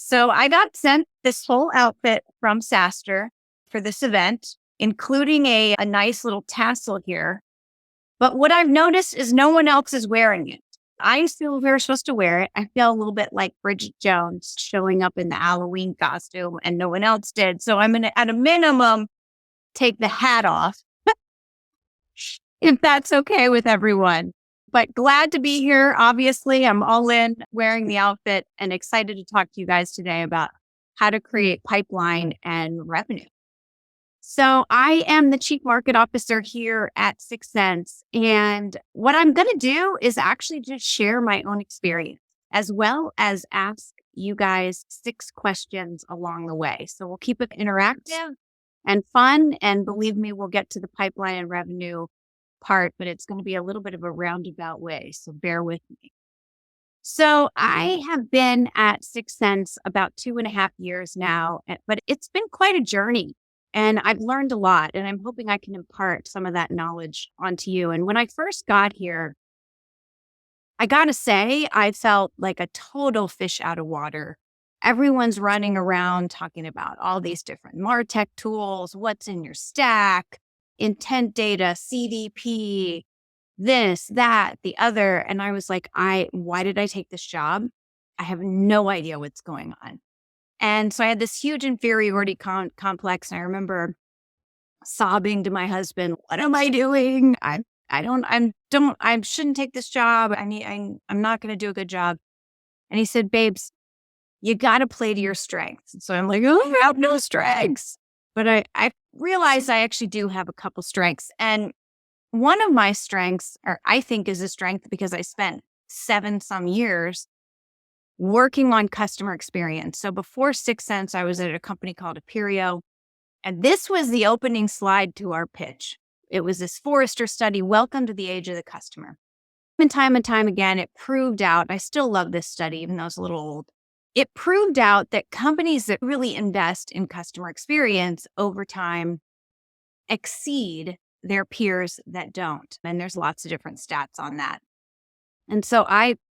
So I got sent this whole outfit from Saster for this event, including a nice little tassel here. But what I've noticed is no one else is wearing it. I still were supposed to wear it. I feel a little bit like Bridget Jones showing up in the Halloween costume and no one else did. So I'm going to, at a minimum, take the hat off if that's okay with everyone. But glad to be here. Obviously, I'm all in wearing the outfit and excited to talk to you guys today about how to create pipeline and revenue. So I am the Chief Market Officer here at Sixth Sense. And what I'm going to do is actually just share my own experience as well as ask you guys 6 questions along the way. So we'll keep it interactive and fun. And believe me, we'll get to the pipeline and revenue part, but it's going to be a little bit of a roundabout way. So bear with me. So I have been at Sixth Sense about 2.5 years now, but it's been quite a journey and I've learned a lot, and I'm hoping I can impart some of that knowledge onto you. And when I first got here, I got to say, I felt like a total fish out of water. Everyone's running around talking about all these different MarTech tools, what's in your stack, intent data, CDP, this, that, the other. And I was like, why did I take this job? I have no idea what's going on. And so I had this huge inferiority complex. And I remember sobbing to my husband, what am I doing? I shouldn't take this job. I'm not going to do a good job. And he said, babes, you got to play to your strengths. And so I'm like, oh, I have no strengths. But I realized I actually do have a couple strengths. And one of my strengths, or I think is a strength because I spent 7 some years working on customer experience. So before Sixth Sense, I was at a company called Aperio. And this was the opening slide to our pitch. It was this Forrester study, Welcome to the Age of the Customer. And time again, it proved out, I still love this study, even though it's a little old. It proved out that companies that really invest in customer experience over time exceed their peers that don't. And there's lots of different stats on that. And so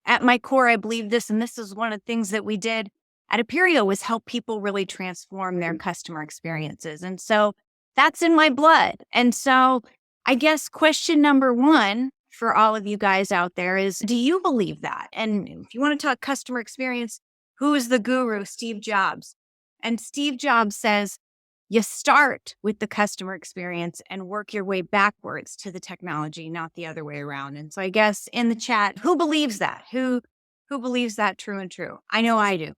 at my core, I believe this, and this is one of the things that we did at Aperio was help people really transform their customer experiences. And so that's in my blood. And so I guess question number 1 for all of you guys out there is, do you believe that? And if you want to talk customer experience, who is the guru? Steve Jobs. And Steve Jobs says, you start with the customer experience and work your way backwards to the technology, not the other way around. And so I guess in the chat, who believes that? Who believes that true and true? I know I do.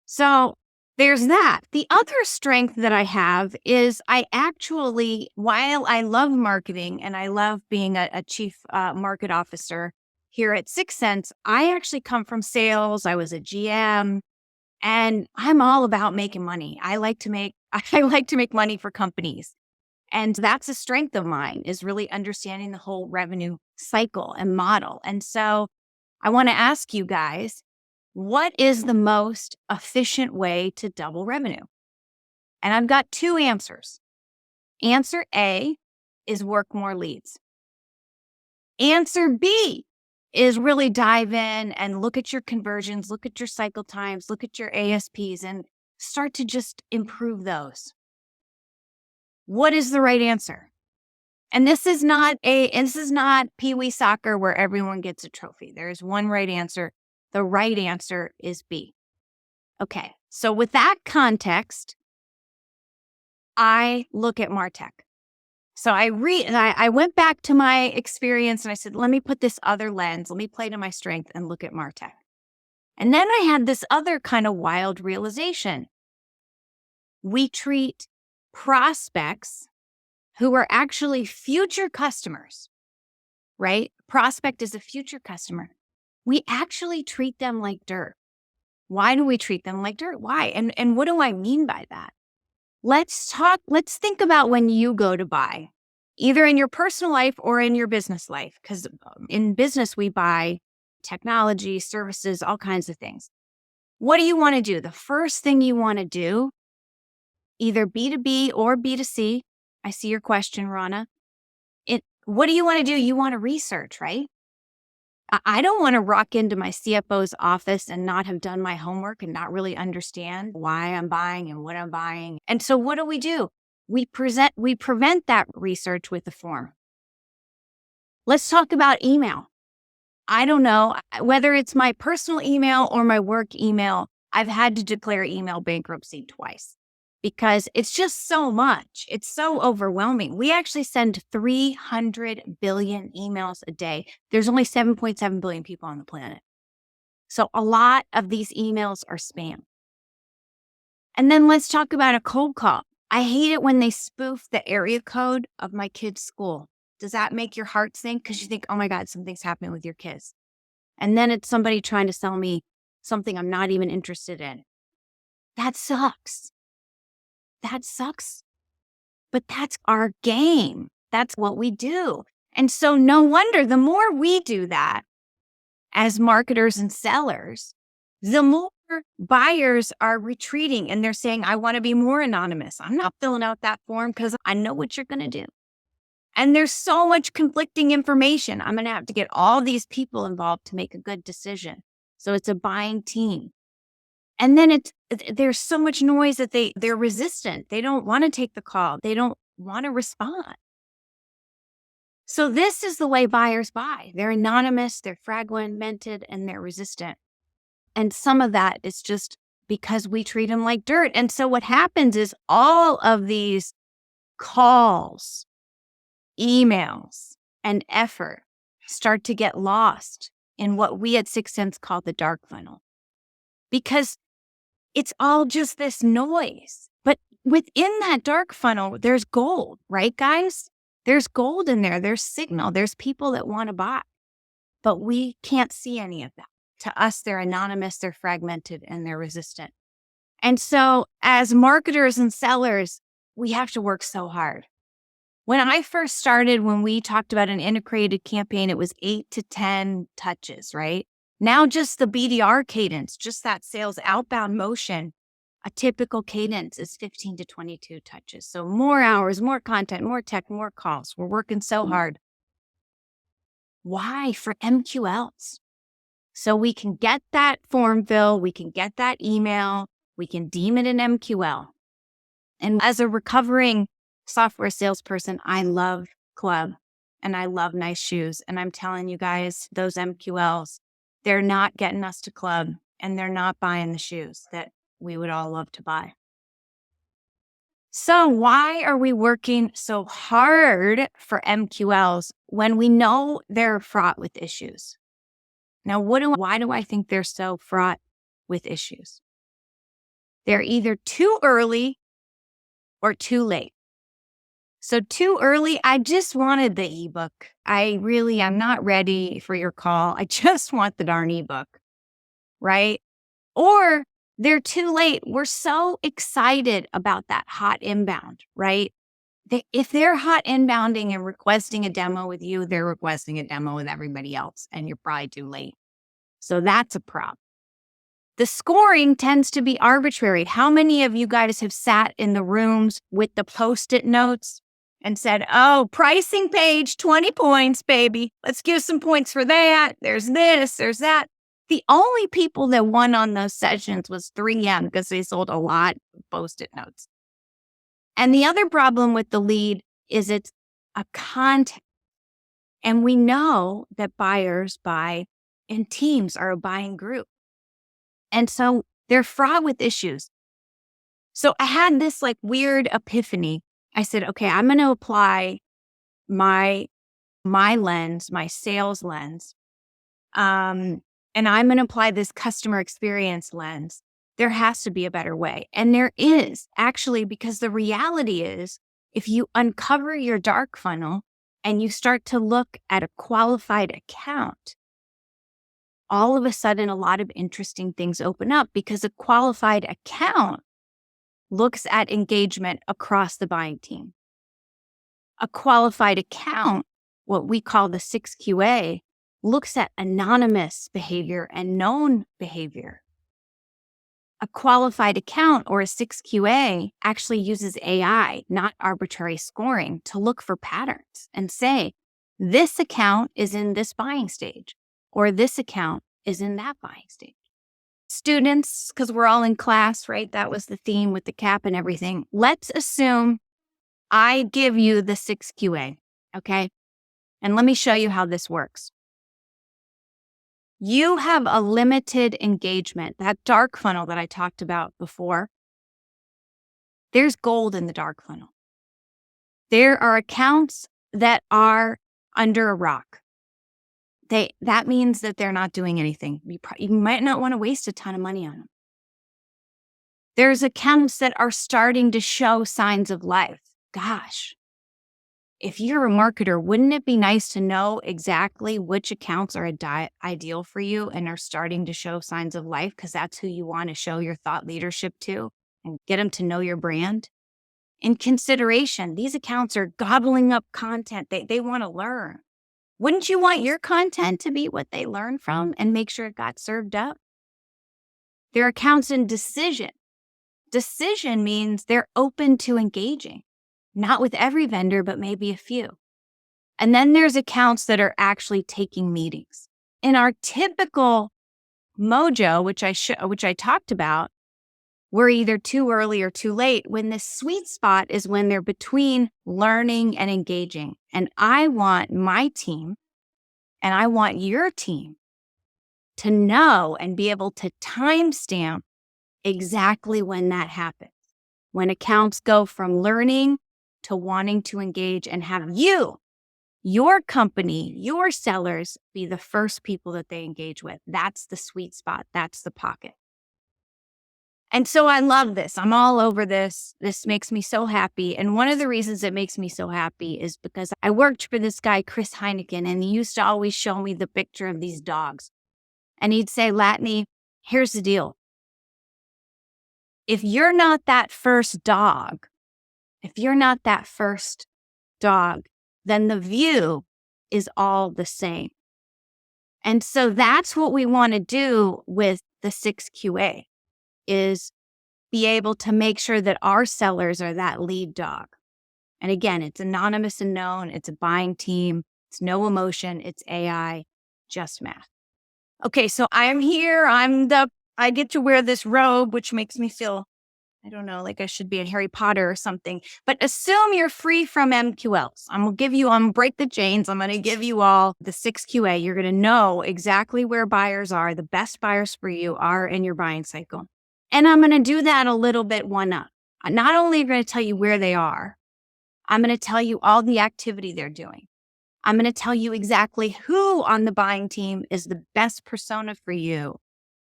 So there's that. The other strength that I have is I actually, while I love marketing and I love being a chief market officer here at Sixth Sense, I actually come from sales. I was a GM. And I'm all about making money. I like to make money for companies. And that's a strength of mine, is really understanding the whole revenue cycle and model. And so I want to ask you guys, what is the most efficient way to double revenue? And I've got 2 answers. Answer A is work more leads. Answer B is really dive in and look at your conversions, look at your cycle times, look at your ASPs, and start to just improve those. What is the right answer? And this is not Pee Wee soccer where everyone gets a trophy. There is one right answer. The right answer is B. Okay, so with that context, I look at MarTech. So I went back to my experience and I said, let me put this other lens. Let me play to my strength and look at MarTech. And then I had this other kind of wild realization. We treat prospects who are actually future customers, right? Prospect is a future customer. We actually treat them like dirt. Why do we treat them like dirt? Why? And what do I mean by that? Let's think about when you go to buy, either in your personal life or in your business life, because in business, we buy technology, services, all kinds of things. What do you want to do? The first thing you want to do, either B2B or B2C, I see your question, Rana. What do you want to do? You want to research, right? I don't want to rock into my CFO's office and not have done my homework and not really understand why I'm buying and what I'm buying. And so what do? We prevent that research with the form. Let's talk about email. I don't know whether it's my personal email or my work email. I've had to declare email bankruptcy twice because it's just so much. It's so overwhelming. We actually send 300 billion emails a day. There's only 7.7 billion people on the planet. So a lot of these emails are spam. And then let's talk about a cold call. I hate it when they spoof the area code of my kid's school. Does that make your heart sink? Because you think, oh my God, something's happening with your kids. And then it's somebody trying to sell me something I'm not even interested in. That sucks. That sucks. But that's our game. That's what we do. And so no wonder the more we do that as marketers and sellers, the more buyers are retreating and they're saying, I want to be more anonymous. I'm not filling out that form because I know what you're going to do. And there's so much conflicting information. I'm going to have to get all these people involved to make a good decision. So it's a buying team. And then there's so much noise that they're resistant. They don't want to take the call. They don't want to respond. So this is the way buyers buy. They're anonymous, they're fragmented, and they're resistant. And some of that is just because we treat them like dirt. And so what happens is all of these calls, emails, and effort start to get lost in what we at 6th Sense call the dark funnel. Because it's all just this noise. But within that dark funnel, there's gold, right, guys? There's gold in there. There's signal. There's people that want to buy. But we can't see any of that. To us, they're anonymous, they're fragmented, and they're resistant. And so as marketers and sellers, we have to work so hard. When I first started, when we talked about an integrated campaign, it was 8 to 10 touches, right? Now just the BDR cadence, just that sales outbound motion, a typical cadence is 15 to 22 touches. So more hours, more content, more tech, more calls. We're working so hard. Why? For MQLs. So we can get that form fill, we can get that email, we can deem it an MQL. And as a recovering software salesperson, I love club and I love nice shoes. And I'm telling you guys, those MQLs, they're not getting us to club and they're not buying the shoes that we would all love to buy. So why are we working so hard for MQLs when we know they're fraught with issues? Now, why do I think they're so fraught with issues? They're either too early or too late. So too early, I just wanted the ebook. I'm not ready for your call. I just want the darn ebook, right? Or they're too late. We're so excited about that hot inbound, right? If they're hot inbounding and requesting a demo with you, they're requesting a demo with everybody else, and you're probably too late. So that's a problem. The scoring tends to be arbitrary. How many of you guys have sat in the rooms with the Post-it notes and said, oh, pricing page, 20 points, baby. Let's give some points for that. There's this, there's that. The only people that won on those sessions was 3M because they sold a lot of Post-it notes. And the other problem with the lead is it's a content. And we know that buyers buy in teams, are a buying group. And so they're fraught with issues. So I had this like weird epiphany. I said, okay, I'm going to apply my lens, my sales lens. And I'm going to apply this customer experience lens. There has to be a better way. And there is actually, because the reality is if you uncover your dark funnel and you start to look at a qualified account, all of a sudden, a lot of interesting things open up because a qualified account looks at engagement across the buying team. A qualified account, what we call the 6QA, looks at anonymous behavior and known behavior. A qualified account or a 6QA actually uses AI, not arbitrary scoring, to look for patterns and say, this account is in this buying stage. or this account is in that buying stage. Students, because we're all in class, right? That was the theme with the cap and everything. Let's assume I give you the 6QA, okay? And let me show you how this works. You have a limited engagement, that dark funnel that I talked about before. There's gold in the dark funnel. There are accounts that are under a rock. That means that they're not doing anything. You might not want to waste a ton of money on them. There's accounts that are starting to show signs of life. Gosh, if you're a marketer, wouldn't it be nice to know exactly which accounts are ideal for you and are starting to show signs of life? Because that's who you want to show your thought leadership to and get them to know your brand. In consideration, these accounts are gobbling up content. They want to learn. Wouldn't you want your content to be what they learn from and make sure it got served up? There are accounts in decision. Decision means they're open to engaging, not with every vendor, but maybe a few. And then there's accounts that are actually taking meetings. In our typical mojo, which I talked about, we're either too early or too late, when the sweet spot is when they're between learning and engaging. And I want my team, and I want your team to know and be able to timestamp exactly when that happens. When accounts go from learning to wanting to engage and have you, your company, your sellers be the first people that they engage with. That's the sweet spot. That's the pocket. And so I love this. I'm all over this. This makes me so happy. And one of the reasons it makes me so happy is because I worked for this guy, Chris Heineken, and he used to always show me the picture of these dogs. And he'd say, Latney, here's the deal. If you're not that first dog, then the view is all the same. And so that's what we want to do with the 6QA. Is be able to make sure that our sellers are that lead dog. And again, it's anonymous and known. It's a buying team. It's no emotion. It's AI, just math. Okay, so I'm here. I get to wear this robe, which makes me feel, I don't know, like I should be in Harry Potter or something. But assume you're free from MQLs. I'm gonna break the chains. I'm gonna give you all the 6QA. You're gonna know exactly where buyers are. The best buyers for you are in your buying cycle. And I'm going to do that a little bit one up. Not only am I going to tell you where they are, I'm going to tell you all the activity they're doing. I'm going to tell you exactly who on the buying team is the best persona for you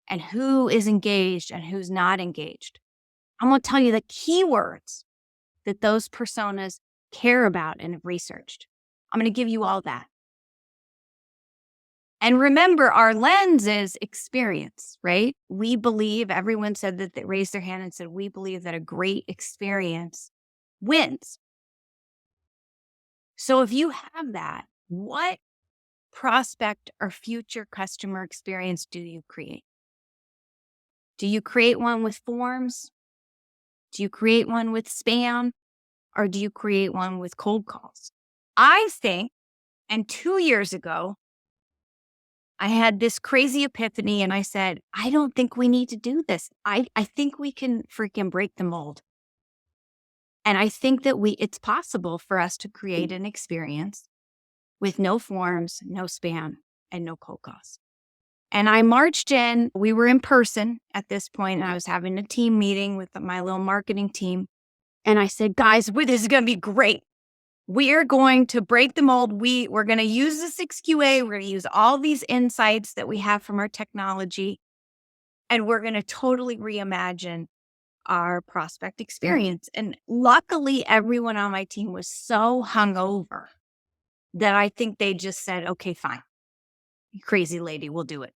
and who is engaged and who's not engaged. I'm going to tell you the keywords that those personas care about and have researched. I'm going to give you all that. And remember, our lens is experience, right? We believe, everyone said that they raised their hand and said, we believe that a great experience wins. So if you have that, what prospect or future customer experience do you create? Do you create one with forms? Do you create one with spam? Or do you create one with cold calls? I think, and 2 years ago, I had this crazy epiphany and I said, I don't think we need to do this. I think we can freaking break the mold. And I think that it's possible for us to create an experience with no forms, no spam, and no cold calls. And I marched in, we were in person at this point, and I was having a team meeting with my little marketing team. And I said, guys, this is going to be great. We are going to break the mold. We're going to use the 6QA. We're going to use all these insights that we have from our technology, and we're going to totally reimagine our prospect experience. And luckily, everyone on my team was so hungover that I think they just said, okay, fine. Crazy lady, we'll do it.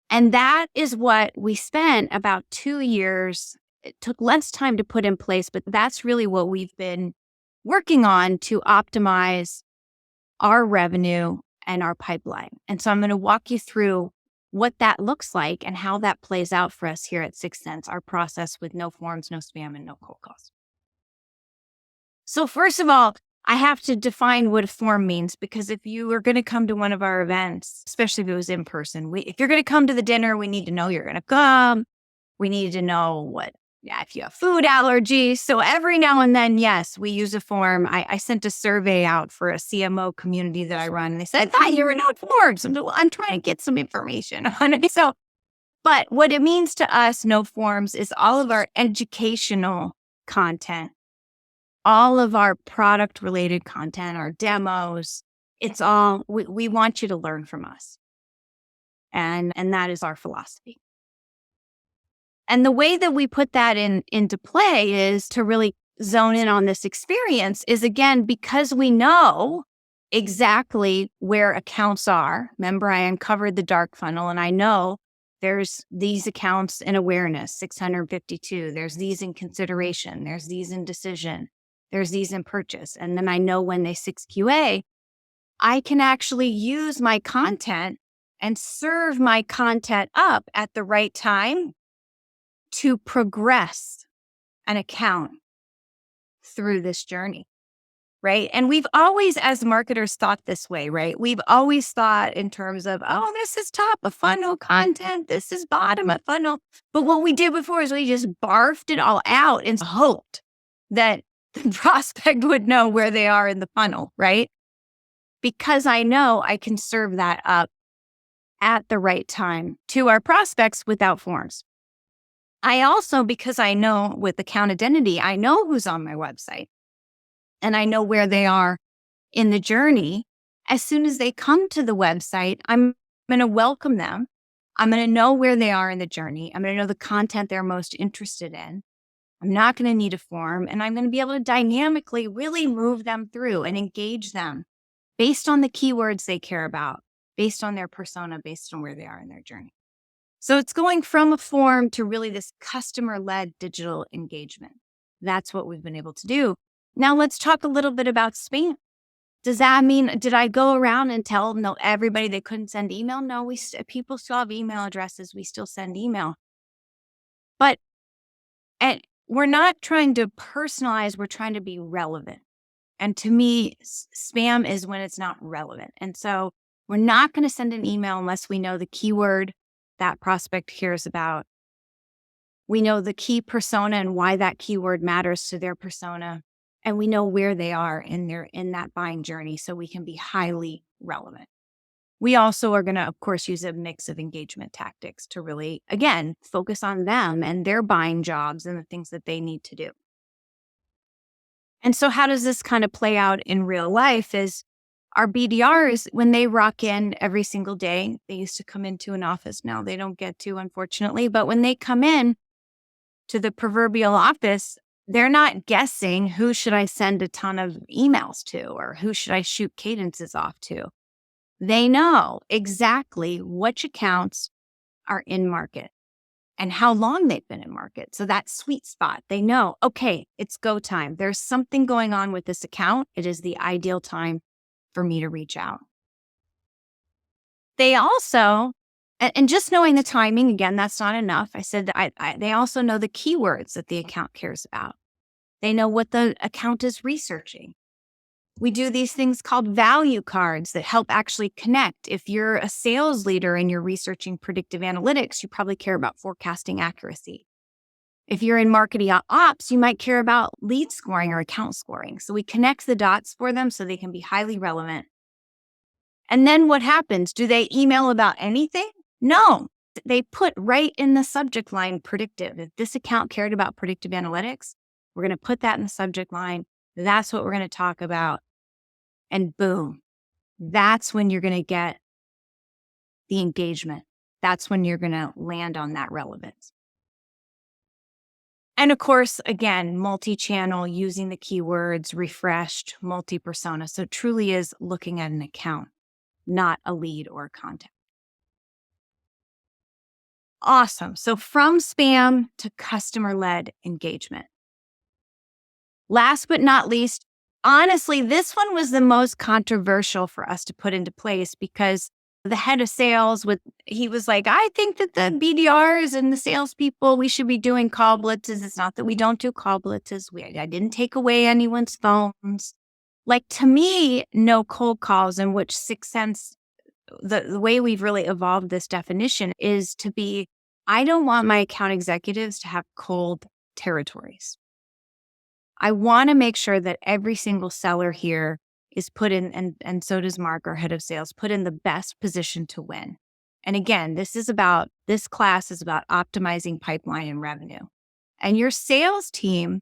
And that is what we spent about 2 years. It took less time to put in place, but that's really what we've been working on to optimize our revenue and our pipeline. And so I'm going to walk you through what that looks like and how that plays out for us here at 6sense, our process with no forms, no spam, and no cold calls. So first of all, I have to define what a form means, because if you are going to come to one of our events, especially if it was in person, if you're going to come to the dinner, we need to know you're going to come. We need to know if you have food allergies. So every now and then, yes, we use a form. I sent a survey out for a CMO community that I run, and they said, I thought you were not forms. I'm trying to get some information on it. So, but what it means to us, no forms, is all of our educational content, all of our product related content, our demos. It's all, we want you to learn from us. And that is our philosophy. And the way that we put that into play is to really zone in on this experience is, again, because we know exactly where accounts are. Remember, I uncovered the dark funnel, and I know there's these accounts in awareness, 652. There's these in consideration. There's these in decision. There's these in purchase. And then I know when they 6QA, I can actually use my content and serve my content up at the right time to progress an account through this journey, right? And we've always, as marketers, thought this way, right? We've always thought in terms of, this is top of funnel content, this is bottom of funnel. But what we did before is we just barfed it all out and hoped that the prospect would know where they are in the funnel, right? Because I know I can serve that up at the right time to our prospects without forms. I also, because I know with account identity, I know who's on my website and I know where they are in the journey. As soon as they come to the website, I'm going to welcome them. I'm going to know where they are in the journey. I'm going to know the content they're most interested in. I'm not going to need a form, and I'm going to be able to dynamically really move them through and engage them based on the keywords they care about, based on their persona, based on where they are in their journey. So it's going from a form to really this customer-led digital engagement. That's what we've been able to do. Now let's talk a little bit about spam. Does that mean, did I go around and tell everybody they couldn't send email? No, people still have email addresses. We still send email. But we're not trying to personalize. We're trying to be relevant. And to me, spam is when it's not relevant. And so we're not going to send an email unless we know the keyword that prospect cares about. We know the key persona and why that keyword matters to their persona. And we know where they are in that buying journey, so we can be highly relevant. We also are going to, of course, use a mix of engagement tactics to really, again, focus on them and their buying jobs and the things that they need to do. And so how does this kind of play out in real life is our BDRs, when they rock in every single day, they used to come into an office. Now they don't get to, unfortunately, but when they come in to the proverbial office, they're not guessing who should I send a ton of emails to or who should I shoot cadences off to. They know exactly which accounts are in market and how long they've been in market. So that sweet spot, they know, okay, it's go time. There's something going on with this account. It is the ideal time for me to reach out. They also, and just knowing the timing, again, that's not enough. I said that they also know the keywords that the account cares about. They know what the account is researching. We do these things called value cards that help actually connect. If you're a sales leader and you're researching predictive analytics, you probably care about forecasting accuracy. If you're in marketing ops, you might care about lead scoring or account scoring. So we connect the dots for them so they can be highly relevant. And then what happens? Do they email about anything? No. They put right in the subject line predictive. If this account cared about predictive analytics, we're going to put that in the subject line. That's what we're going to talk about. And boom, that's when you're going to get the engagement. That's when you're going to land on that relevance. And of course, again, multi-channel, using the keywords, refreshed, multi-persona. So it truly is looking at an account, not a lead or a contact. Awesome. So from spam to customer-led engagement. Last but not least, honestly, this one was the most controversial for us to put into place because the head of sales, he was like, I think that the BDRs and the salespeople, we should be doing call blitzes. It's not that we don't do call blitzes. I didn't take away anyone's phones. Like to me, no cold calls, in which Sixth Sense, the way we've really evolved this definition is to be, I don't want my account executives to have cold territories. I want to make sure that every single seller here is put in, and so does Mark, our head of sales, put in the best position to win. And again, this class is about optimizing pipeline and revenue. And your sales team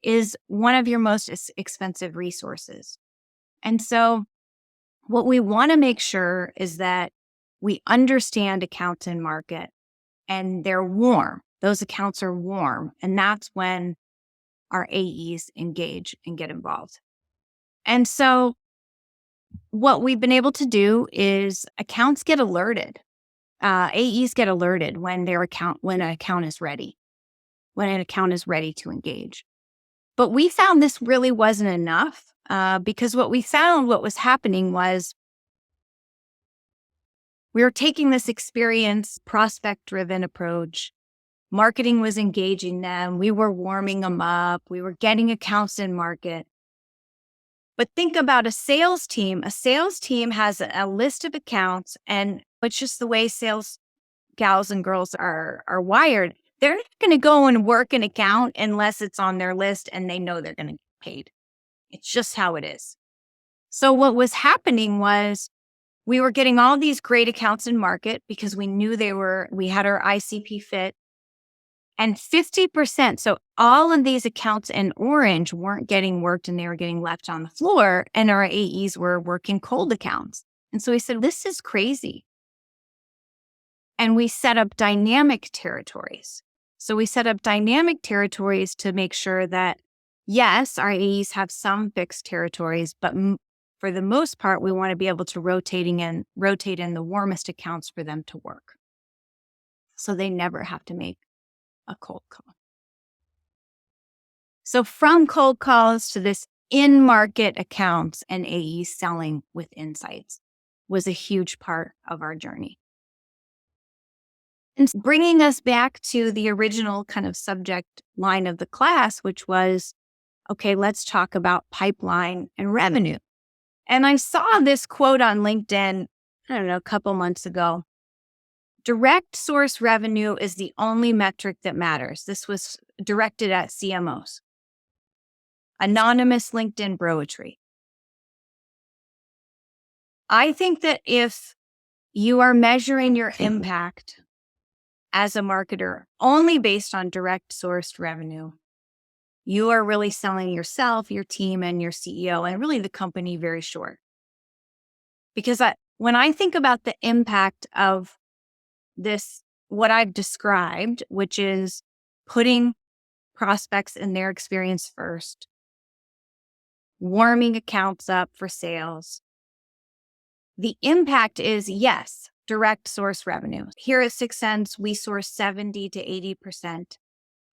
is one of your most expensive resources. And so what we want to make sure is that we understand accounts in market and they're warm. Those accounts are warm. And that's when our AEs engage and get involved. And so what we've been able to do is accounts get alerted. AEs get alerted when an account is ready, when an account is ready to engage. But we found this really wasn't enough because what was happening was we were taking this experience prospect-driven approach. Marketing was engaging them. We were warming them up. We were getting accounts in market. But think about a sales team. A sales team has a list of accounts, and it's just the way sales gals and girls are wired. They're not going to go and work an account unless it's on their list and they know they're going to get paid. It's just how it is. So what was happening was we were getting all these great accounts in market because we knew we had our ICP fit. And 50%, so all of these accounts in orange weren't getting worked and they were getting left on the floor, and our AEs were working cold accounts. And so we said, this is crazy. And we set up dynamic territories. So we set up dynamic territories to make sure that, yes, our AEs have some fixed territories, but for the most part, we want to be able to rotate in the warmest accounts for them to work. So they never have to make a cold call. So from cold calls to this in-market accounts and AEs selling with insights was a huge part of our journey. And bringing us back to the original kind of subject line of the class, which was, okay, let's talk about pipeline and revenue. And I saw this quote on LinkedIn, I don't know, a couple months ago. Direct source revenue is the only metric that matters. This was directed at CMOs. Anonymous LinkedIn broetry. I think that if you are measuring your impact as a marketer only based on direct sourced revenue, you are really selling yourself, your team, and your CEO, and really the company very short. Because when I think about the impact of this, what I've described, which is putting prospects in their experience first, warming accounts up for sales. The impact is, yes, direct source revenue. Here at Sixth Sense, we source 70 to 80%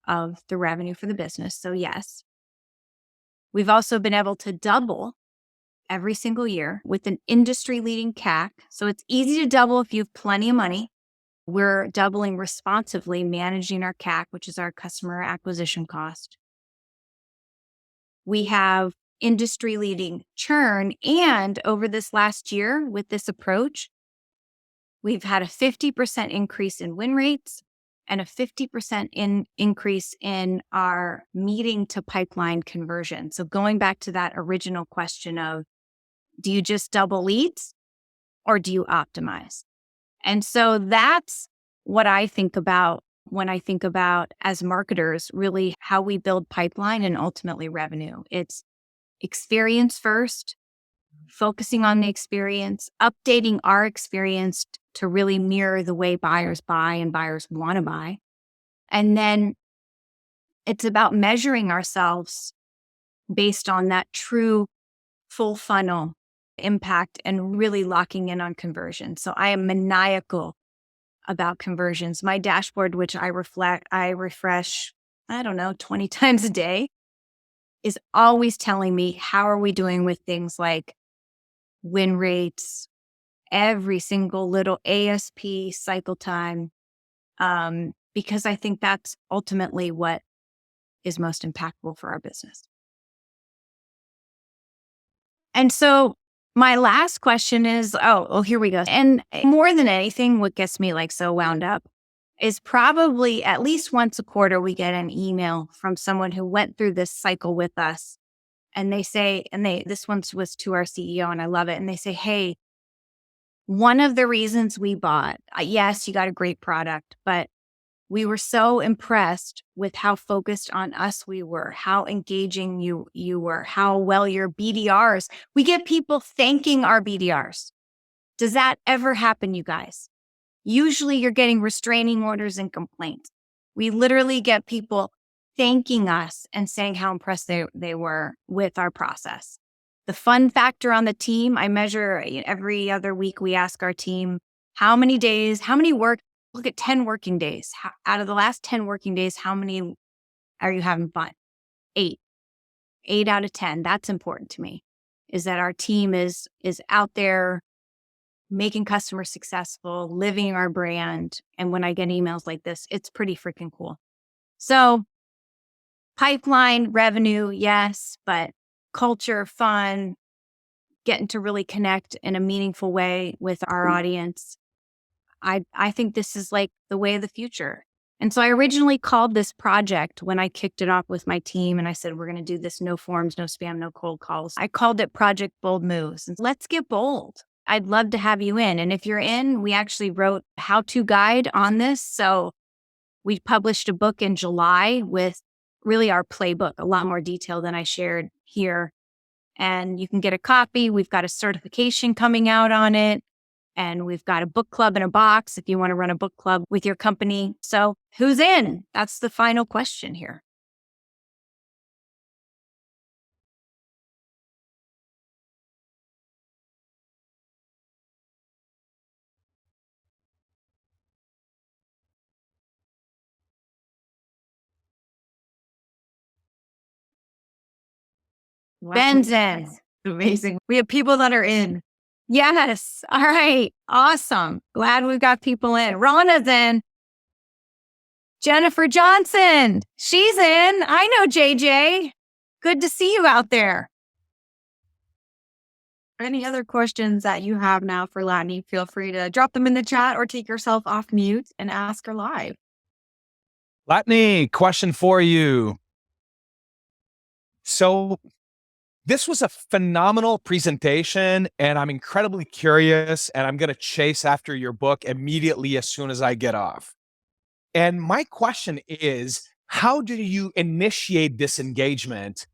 of the revenue for the business. So yes, we've also been able to double every single year with an industry-leading CAC. So it's easy to double if you have plenty of money. We're doubling responsively, managing our CAC, which is our customer acquisition cost. We have industry-leading churn. And over this last year, with this approach, we've had a 50% increase in win rates and a 50% increase in our meeting to pipeline conversion. So going back to that original question of, do you just double leads or do you optimize? And so that's what I think about when I think about, as marketers, really how we build pipeline and ultimately revenue. It's experience first, focusing on the experience, updating our experience to really mirror the way buyers buy and buyers want to buy. And then it's about measuring ourselves based on that true full funnel impact and really locking in on conversion. So I am maniacal about conversions. My dashboard, which I refresh, 20 times a day, is always telling me how are we doing with things like win rates, every single little ASP, cycle time, because I think that's ultimately what is most impactful for our business. And so my last question is, here we go. And more than anything, what gets me like so wound up is probably at least once a quarter, we get an email from someone who went through this cycle with us. And they say, this one was to our CEO, and I love it. And they say, hey, one of the reasons we bought, yes, you got a great product, but we were so impressed with how focused on us we were, how engaging you were, how well your BDRs, we get people thanking our BDRs. Does that ever happen, you guys? Usually you're getting restraining orders and complaints. We literally get people thanking us and saying how impressed they were with our process. The fun factor on the team, I measure every other week. We ask our team, look at 10 working days. Out of the last 10 working days, how many are you having fun? 8 out of 10. That's important to me, is that our team is out there making customers successful, living our brand. And when I get emails like this, it's pretty freaking cool. So pipeline, revenue, yes, but culture, fun, getting to really connect in a meaningful way with our audience. I think this is like the way of the future. And so I originally called this project, when I kicked it off with my team and I said, we're going to do this, no forms, no spam, no cold calls. I called it Project Bold Moves. And let's get bold. I'd love to have you in. And if you're in, we actually wrote a how-to guide on this. So we published a book in July with really our playbook, a lot more detail than I shared here. And you can get a copy. We've got a certification coming out on it. And we've got a book club in a box if you want to run a book club with your company. So who's in? That's the final question here. Wow. Ben's in. Amazing. We have people that are in. Yes. All right. Awesome. Glad we've got people in. Rana's in. Jennifer Johnson. She's in. I know JJ. Good to see you out there. Any other questions that you have now for Latne, feel free to drop them in the chat or take yourself off mute and ask her live. Latne, question for you. So this was a phenomenal presentation, and I'm incredibly curious, and I'm going to chase after your book immediately as soon as I get off. And my question is, how do you initiate this engagement?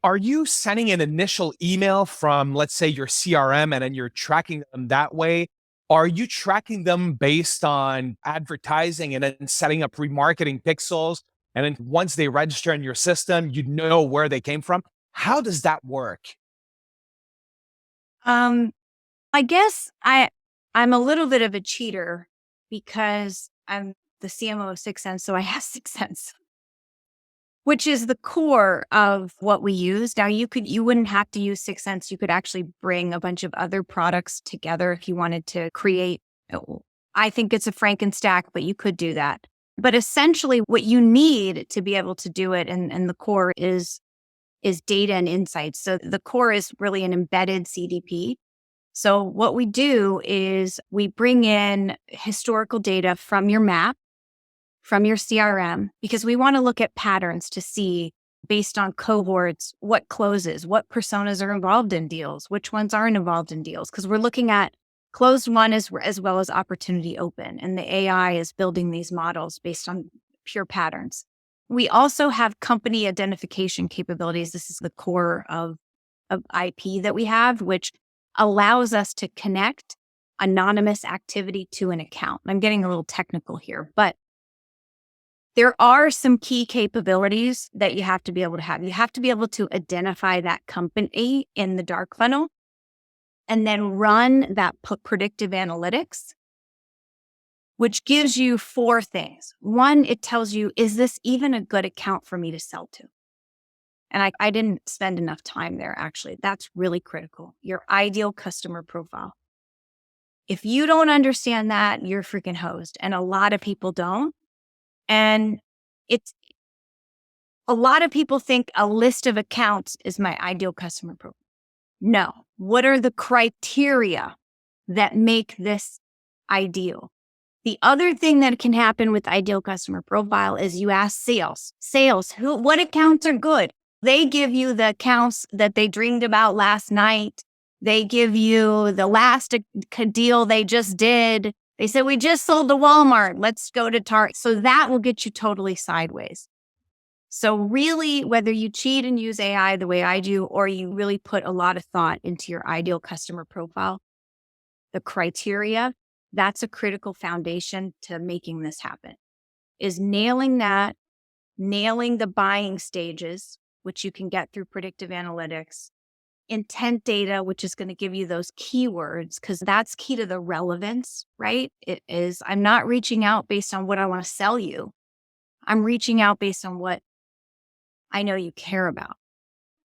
Are you sending an initial email from, let's say, your CRM, and then you're tracking them that way? Are you tracking them based on advertising and then setting up remarketing pixels? And then once they register in your system, you know where they came from? How does that work? I guess I'm a little bit of a cheater because I'm the CMO of 6sense, so I have 6sense, which is the core of what we use. Now you wouldn't have to use 6sense. You could actually bring a bunch of other products together if you wanted to create. I think it's a Frankenstack, but you could do that. But essentially what you need to be able to do it, and the core is data and insights. So the core is really an embedded CDP. So what we do is we bring in historical data from your map, from your CRM, because we want to look at patterns to see, based on cohorts, what closes, what personas are involved in deals, which ones aren't involved in deals, because we're looking at closed won as well as opportunity open. And the AI is building these models based on pure patterns. We also have company identification capabilities. This is the core of IP that we have, which allows us to connect anonymous activity to an account. I'm getting a little technical here, but there are some key capabilities that you have to be able to have. You have to be able to identify that company in the dark funnel and then run that predictive analytics, which gives you 4 things. 1, it tells you, is this even a good account for me to sell to? And I didn't spend enough time there, actually. That's really critical. Your ideal customer profile. If you don't understand that, you're freaking hosed. And a lot of people don't. And a lot of people think a list of accounts is my ideal customer profile. No. What are the criteria that make this ideal? The other thing that can happen with ideal customer profile is you ask sales. What accounts are good? They give you the accounts that they dreamed about last night. They give you the last deal they just did. They said, we just sold to Walmart. Let's go to Target. So that will get you totally sideways. So really, whether you cheat and use AI the way I do, or you really put a lot of thought into your ideal customer profile, the criteria, that's a critical foundation to making this happen, is nailing that, nailing the buying stages, which you can get through predictive analytics, intent data, which is going to give you those keywords, because that's key to the relevance, right? It is, I'm not reaching out based on what I want to sell you. I'm reaching out based on what I know you care about.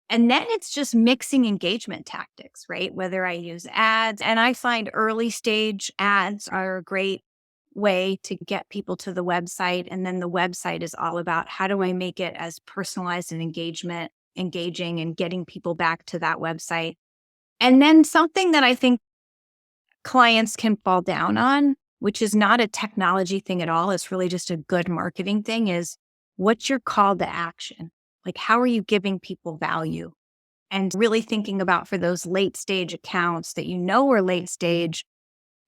And then it's just mixing engagement tactics, right? Whether I use ads, and I find early stage ads are a great way to get people to the website. And then the website is all about how do I make it as personalized and engaging and getting people back to that website. And then something that I think clients can fall down on, which is not a technology thing at all, it's really just a good marketing thing, is what's your call to action? Like, how are you giving people value? And really thinking about, for those late stage accounts that you know are late stage,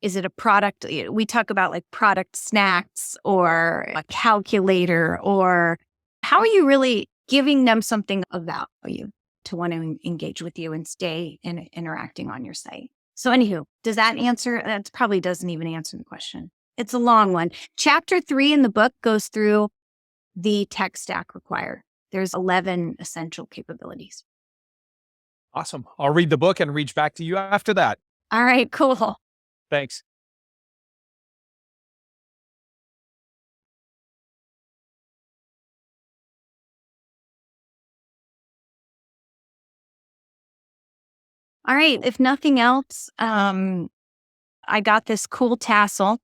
is it a product? We talk about like product snacks or a calculator, or how are you really giving them something of value to want to engage with you and stay interacting on your site? So anywho, does that answer? That probably doesn't even answer the question. It's a long one. Chapter 3 in the book goes through the tech stack required. There's 11 essential capabilities. Awesome. I'll read the book and reach back to you after that. All right, cool. Thanks. All right. If nothing else, I got this cool tassel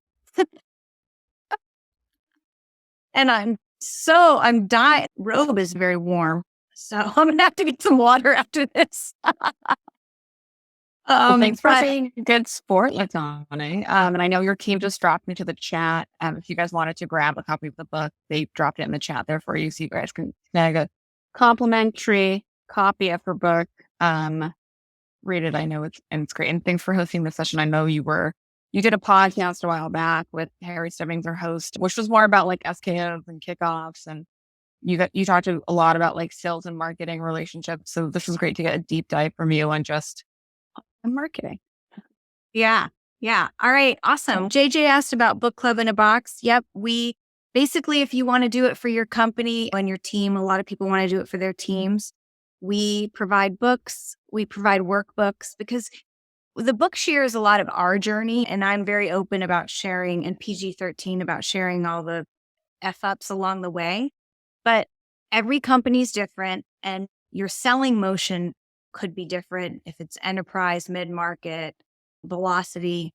and I'm dying. Robe is very warm. So I'm going to have to get some water after this. Thanks for but- being a good sport, Latani. And I know your team just dropped into the chat. If you guys wanted to grab a copy of the book, they dropped it in the chat there for you, so you guys can snag a complimentary copy of her book. Read it. I know it's great. And thanks for hosting this session. I know you did a podcast a while back with Harry Stebbings, our host, which was more about like SKOs and kickoffs, and you talked a lot about like sales and marketing relationships. So this is great to get a deep dive from you on just marketing. Yeah. All right. Awesome. JJ asked about book club in a box. Yep. We basically, if you want to do it for your company and your team, a lot of people want to do it for their teams. We provide books. We provide workbooks, because the book share is a lot of our journey. And I'm very open about sharing, and PG-13 about sharing all the F-ups along the way. But every company is different, and your selling motion could be different if it's enterprise, mid-market, velocity.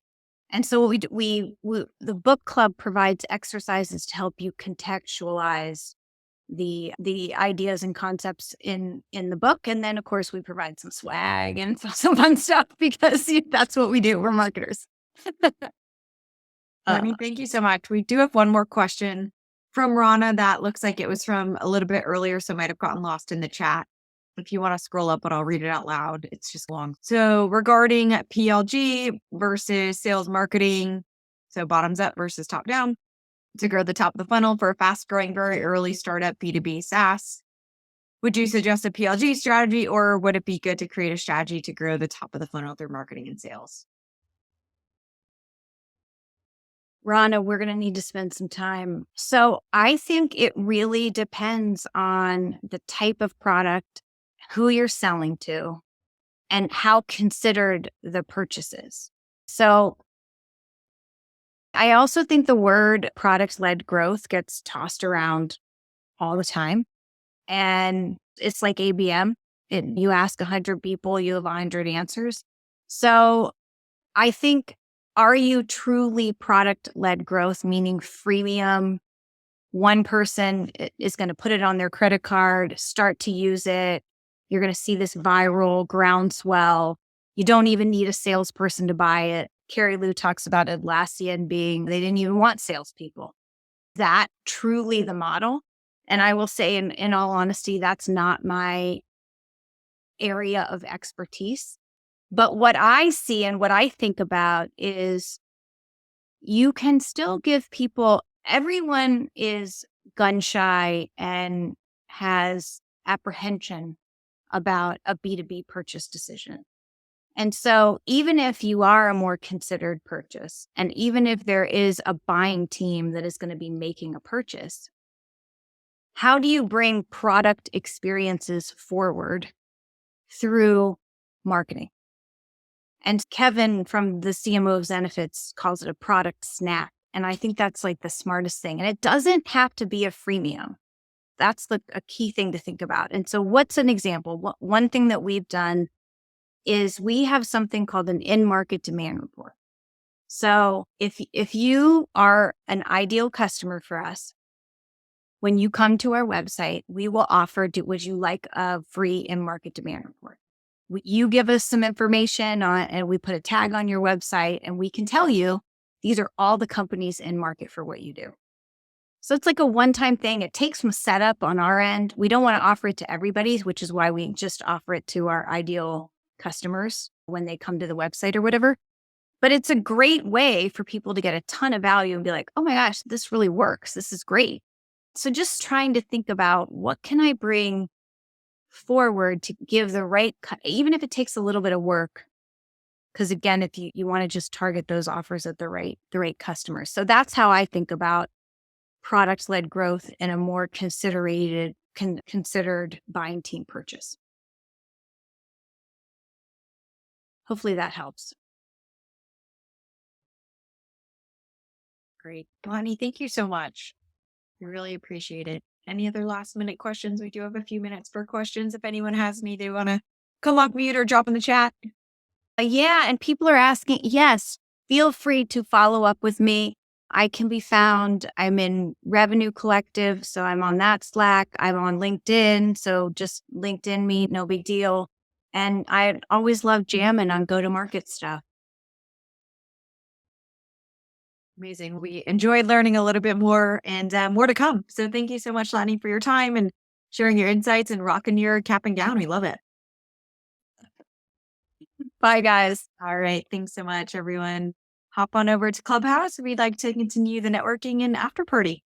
And so what the book club provides exercises to help you contextualize the ideas and concepts in the book. And then of course we provide some swag and some fun stuff, because that's what we do. We're marketers. Thank you so much. We do have one more question from Rana that looks like it was from a little bit earlier, so it might have gotten lost in the chat. If you want to scroll up, but I'll read it out loud. It's just long. So regarding PLG versus sales marketing, so bottoms up versus top down, to grow the top of the funnel for a fast growing, very early startup B2B SaaS, would you suggest a PLG strategy, or would it be good to create a strategy to grow the top of the funnel through marketing and sales? Rana, we're going to need to spend some time. So I think it really depends on the type of product, who you're selling to, and how considered the purchase is. So I also think the word product-led growth gets tossed around all the time. And it's like ABM. You ask 100 people, you have 100 answers. So I think, are you truly product-led growth, meaning freemium? One person is going to put it on their credit card, start to use it, You're going to see this viral groundswell. You don't even need a salesperson to buy it. Carrie Lou talks about Atlassian being, they didn't even want salespeople. That truly the model. And I will say, in all honesty, that's not my area of expertise. But what I see and what I think about is you can still give people, everyone is gun shy and has apprehension about a B2B purchase decision. And so even if you are a more considered purchase, and even if there is a buying team that is going to be making a purchase, how do you bring product experiences forward through marketing? And Kevin from the CMO of Zenefits calls it a product snack. And I think that's like the smartest thing. And it doesn't have to be a freemium. That's a key thing to think about. And so what's an example? One thing that we've done is we have something called an in-market demand report. So if you are an ideal customer for us, when you come to our website, we will offer, would you like a free in-market demand report? You give us some information on, and we put a tag on your website, and we can tell you, these are all the companies in market for what you do. So it's like a one-time thing. It takes some setup on our end. We don't want to offer it to everybody, which is why we just offer it to our ideal customers when they come to the website or whatever. But it's a great way for people to get a ton of value and be like, oh my gosh, this really works. This is great. So just trying to think about, what can I bring forward to give the right, even if it takes a little bit of work. Because again, if you want to just target those offers at the right customers. So that's how I think about product-led growth in a more considered buying team purchase. Hopefully that helps. Great. Lonnie, thank you so much. We really appreciate it. Any other last minute questions? We do have a few minutes for questions. If anyone has any, they want to come off mute or drop in the chat. Yeah. And people are asking, yes, feel free to follow up with me. I can be found. I'm in Revenue Collective. So I'm on that Slack. I'm on LinkedIn. So just LinkedIn me, no big deal. And I always love jamming on go-to-market stuff. Amazing. We enjoyed learning a little bit more, and more to come. So thank you so much, Lonnie, for your time and sharing your insights and rocking your cap and gown. We love it. Bye, guys. All right. Thanks so much, everyone. Hop on over to Clubhouse if you'd like to continue the networking and after party.